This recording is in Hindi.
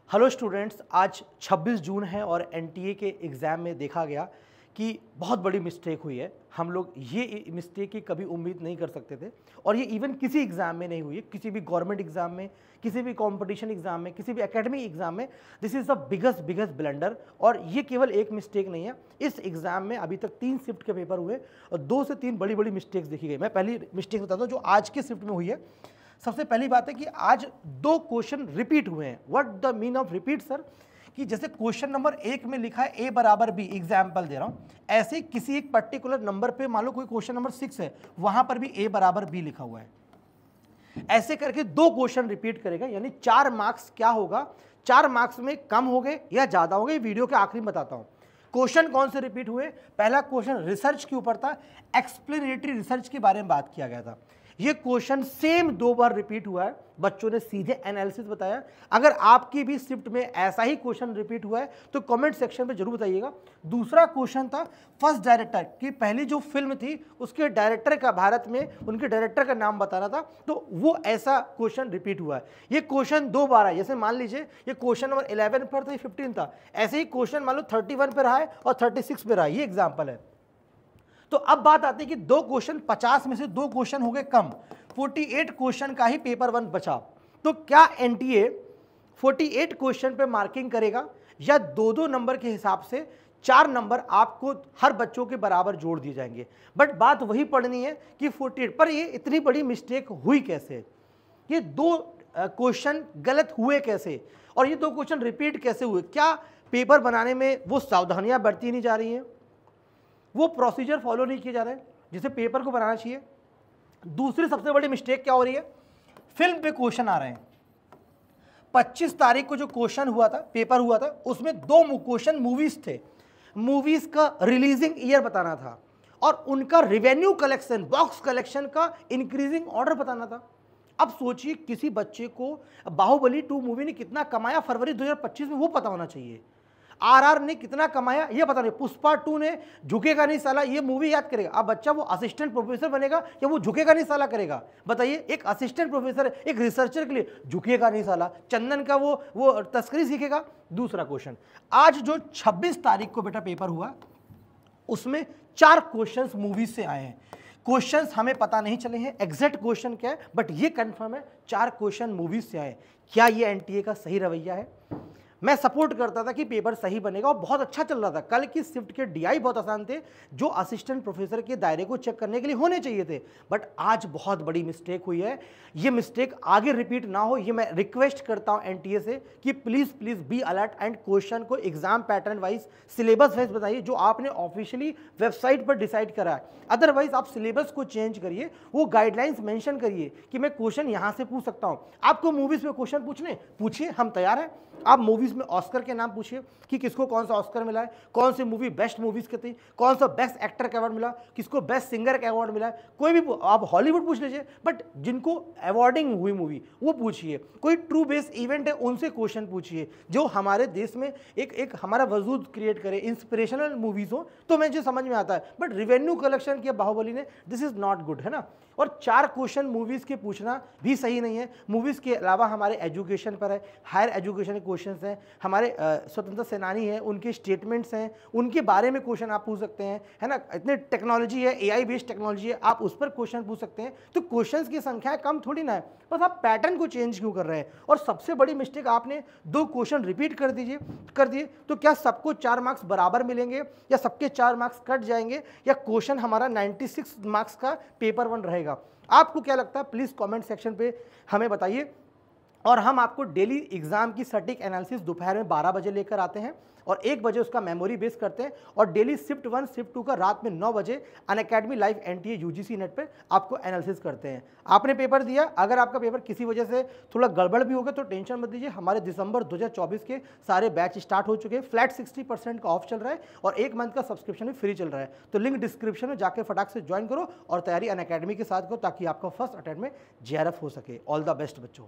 हेलो स्टूडेंट्स, आज 26 जून है और एनटीए के एग्ज़ाम में देखा गया कि बहुत बड़ी मिस्टेक हुई है। हम लोग ये मिस्टेक की कभी उम्मीद नहीं कर सकते थे और ये इवन किसी एग्ज़ाम में नहीं हुई है, किसी भी गवर्नमेंट एग्ज़ाम में, किसी भी कंपटीशन एग्ज़ाम में, किसी भी एकेडमिक एग्ज़ाम में। This is the biggest blunder. और ये केवल एक मिस्टेक नहीं है। इस एग्ज़ाम में अभी तक 3 शिफ्ट के पेपर हुए और 2 से 3 बड़ी बड़ी मिस्टेक्स देखी गई। मैं पहली मिस्टेक बताता हूँ जो आज के शिफ्ट में हुई है। सबसे पहली बात है कि आज 2 क्वेश्चन रिपीट हुए हैं। What the mean of repeat sir? कि जैसे क्वेश्चन नंबर 1 में लिखा है a बराबर b, एग्जाम्पल दे रहा हूं, ऐसे किसी एक पर्टिकुलर नंबर पे मान लो कोई क्वेश्चन नंबर 6 है, वहां पर भी a बराबर b लिखा हुआ है। ऐसे करके 2 क्वेश्चन रिपीट करेगा, यानी 4 मार्क्स क्या होगा, 4 मार्क्स में कम हो गए या ज्यादा हो गए, वीडियो के आखिरी में बताता हूं। क्वेश्चन कौन से रिपीट हुए? पहला क्वेश्चन रिसर्च के ऊपर था, एक्सप्लेनेटरी रिसर्च के बारे में बात किया गया था। ये क्वेश्चन सेम 2 बार रिपीट हुआ है, बच्चों ने सीधे एनालिसिस बताया। अगर आपकी भी शिफ्ट में ऐसा ही क्वेश्चन रिपीट हुआ है तो कमेंट सेक्शन पे जरूर बताइएगा। दूसरा क्वेश्चन था फर्स्ट डायरेक्टर की, पहली जो फिल्म थी उसके डायरेक्टर का, भारत में उनके डायरेक्टर का नाम बताना था, तो वो ऐसा क्वेश्चन रिपीट हुआ है। ये क्वेश्चन 2 बार है। जैसे मान लीजिए ये क्वेश्चन नंबर 11 पर था, 15 था, ऐसे ही क्वेश्चन मान लो 31 पर रहा है और 36 पर रहा है। ये एग्जाम्पल है। तो अब बात आती है कि 2 क्वेश्चन, 50 में से 2 क्वेश्चन हो गए कम, 48 क्वेश्चन का ही पेपर 1 बचा। तो क्या एनटीए 48 क्वेश्चन पे मार्किंग करेगा या 2-2 नंबर के हिसाब से 4 नंबर आपको हर बच्चों के बराबर जोड़ दिए जाएंगे? बट बात वही पढ़नी है कि 48 पर ये इतनी बड़ी मिस्टेक हुई कैसे, ये 2 क्वेश्चन गलत हुए कैसे और ये 2 क्वेश्चन रिपीट कैसे हुए? क्या पेपर बनाने में वो सावधानियां बरती नहीं जा रही हैं, वो प्रोसीजर फॉलो नहीं किए जा रहे हैं जिसे पेपर को बनाना चाहिए? दूसरी सबसे बड़ी मिस्टेक क्या हो रही है? फिल्म पे क्वेश्चन आ रहे हैं। 25 तारीख को जो क्वेश्चन हुआ था, पेपर हुआ था, उसमें 2 क्वेश्चन मूवीज थे। मूवीज का रिलीजिंग ईयर बताना था और उनका रिवेन्यू कलेक्शन, बॉक्स कलेक्शन का इंक्रीजिंग ऑर्डर बताना था। अब सोचिए किसी बच्चे को बाहुबली 2 मूवी ने कितना कमाया फरवरी 2025 में, वो पता होना चाहिए। आरआर ने कितना कमाया ये पता नहीं, पुष्पा 2 ने झुकेगा नहीं साला, ये मूवी याद करेगा। अब बच्चा वो असिस्टेंट प्रोफेसर बनेगा या वो झुकेगा नहीं साला करेगा? बताइए, एक असिस्टेंट प्रोफेसर, एक रिसर्चर के लिए झुकेगा नहीं साला, चंदन का वो तस्करी सीखेगा? दूसरा क्वेश्चन, आज जो 26 तारीख को बेटा पेपर हुआ, उसमें 4 क्वेश्चंस मूवीज से आए हैं। क्वेश्चंस हमें पता नहीं चले हैं एग्जैक्ट क्वेश्चन क्या है, बट ये कंफर्म है 4 क्वेश्चन मूवीज से आए। क्या ये एनटीए का सही रवैया है? मैं सपोर्ट करता था कि पेपर सही बनेगा और बहुत अच्छा चल रहा था। कल की शिफ्ट के डीआई बहुत आसान थे, जो असिस्टेंट प्रोफेसर के दायरे को चेक करने के लिए होने चाहिए थे। बट आज बहुत बड़ी मिस्टेक हुई है। ये मिस्टेक आगे रिपीट ना हो, ये मैं रिक्वेस्ट करता हूं एनटीए से कि please be alert and question को exam pattern wise, syllabus wise बताइए, जो आपने ऑफिशियली वेबसाइट पर डिसाइड करा है। अदरवाइज आप सिलेबस को चेंज करिए, वो गाइडलाइंस मेंशन करिए कि मैं क्वेश्चन यहां से पूछ सकता हूं। आपको मूवीज में क्वेश्चन पूछने, पूछिए, हम तैयार हैं। आप मूवीज में ऑस्कर के नाम पूछिए कि किसको कौन सा ऑस्कर मिला है, कौन सी मूवी बेस्ट मूवीज की थी, कौन सा बेस्ट एक्टर का अवार्ड मिला, किसको बेस्ट सिंगर का अवार्ड मिला है, कोई भी आप हॉलीवुड पूछ लीजिए, बट जिनको अवार्डिंग हुई मूवी वो पूछिए। कोई ट्रू बेस्ड इवेंट है उनसे क्वेश्चन पूछिए, जो हमारे देश में एक हमारा वजूद क्रिएट करे, इंस्पिरेशनल मूवीज हो, तो मुझे समझ में आता है। बट रिवेन्यू कलेक्शन किया बाहुबली ने, दिस इज नॉट गुड, है ना। और 4 क्वेश्चन मूवीज के पूछना भी सही नहीं है। मूवीज के अलावा हमारे एजुकेशन पर है, हायर एजुकेशन के क्वेश्चन हैं, हमारे स्वतंत्रता सेनानी हैं, उनके स्टेटमेंट्स हैं, उनके बारे में क्वेश्चन आप पूछ सकते हैं, है ना। इतने टेक्नोलॉजी है, एआई बेस्ड टेक्नोलॉजी है, आप उस पर क्वेश्चन पूछ सकते हैं। तो क्वेश्चंस की संख्या कम थोड़ी ना है, बस आप पैटर्न को चेंज क्यों कर रहे हैं? और सबसे बड़ी मिस्टेक, आपने 2 क्वेश्चन रिपीट कर दिए, तो क्या सबको 4 मार्क्स बराबर मिलेंगे या सबके 4 मार्क्स कट जाएंगे, या क्वेश्चन हमारा 96 मार्क्स का पेपर 1 रहेगा? आपको क्या लगता है? प्लीज कमेंट सेक्शन पे हमें बताइए। और हम आपको डेली एग्जाम की सटीक एनालिसिस दोपहर में 12 बजे लेकर आते हैं और 1 बजे उसका मेमोरी बेस करते हैं, और डेली शिफ्ट 1 शिफ्ट 2 का रात में 9 बजे Unacademy live NTA UGC net पे आपको एनालिसिस करते हैं। आपने पेपर दिया, अगर आपका पेपर किसी वजह से थोड़ा गड़बड़ भी होगा तो टेंशन मत दीजिए। हमारे दिसंबर 2024 के सारे बैच स्टार्ट हो चुके हैं, फ्लैट 60% का ऑफ चल रहा है और 1 मंथ का सब्सक्रिप्शन भी फ्री चल रहा है। तो लिंक डिस्क्रिप्शन में जाकर फटाक से ज्वाइन करो और तैयारी अनअकैडमी के साथ करो, ताकि आपका फर्स्ट अटेम्प्ट में जेआरएफ हो सके। ऑल द बेस्ट बच्चों।